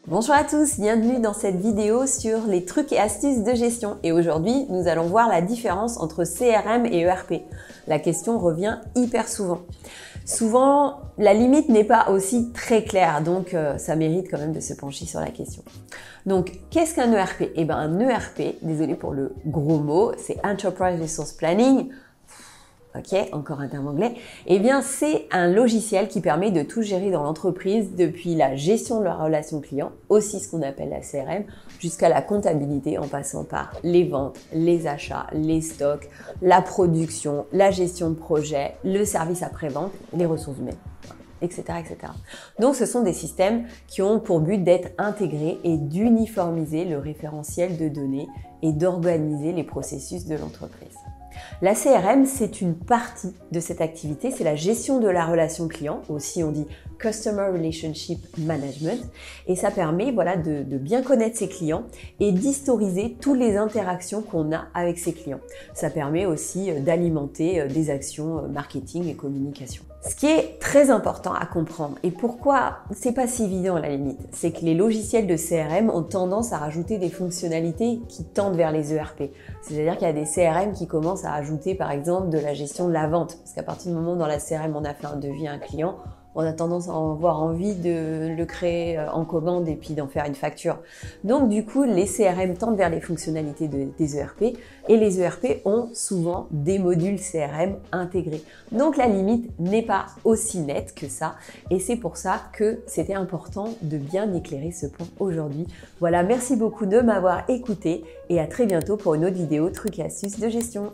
Bonjour à tous, bienvenue dans cette vidéo sur les trucs et astuces de gestion. Et aujourd'hui, nous allons voir la différence entre CRM et ERP. La question revient hyper souvent. Souvent, la limite n'est pas aussi très claire, donc ça mérite quand même de se pencher sur la question. Donc, qu'est-ce qu'un ERP? Eh bien, un ERP, désolé pour le gros mot, c'est Enterprise Resource Planning. Ok, encore un terme anglais. Eh bien, c'est un logiciel qui permet de tout gérer dans l'entreprise, depuis la gestion de la relation client, aussi ce qu'on appelle la CRM, jusqu'à la comptabilité en passant par les ventes, les achats, les stocks, la production, la gestion de projet, le service après-vente, les ressources humaines, etc., etc. Donc, ce sont des systèmes qui ont pour but d'être intégrés et d'uniformiser le référentiel de données et d'organiser les processus de l'entreprise. La CRM, c'est une partie de cette activité, c'est la gestion de la relation client, aussi on dit Customer Relationship Management, et ça permet de bien connaître ses clients et d'historiser toutes les interactions qu'on a avec ses clients. Ça permet aussi d'alimenter des actions marketing et communication. Ce qui est très important à comprendre et pourquoi c'est pas si évident à la limite, c'est que les logiciels de CRM ont tendance à rajouter des fonctionnalités qui tendent vers les ERP. C'est-à-dire qu'il y a des CRM qui commencent à ajouter par exemple de la gestion de la vente. Parce qu'à partir du moment où dans la CRM on a fait un devis à un client, on a tendance à avoir envie de le créer en commande et puis d'en faire une facture. Donc du coup, les CRM tendent vers les fonctionnalités des ERP et les ERP ont souvent des modules CRM intégrés. Donc la limite n'est pas aussi nette que ça et c'est pour ça que c'était important de bien éclairer ce point aujourd'hui. Voilà, merci beaucoup de m'avoir écouté et à très bientôt pour une autre vidéo trucs et astuces de gestion.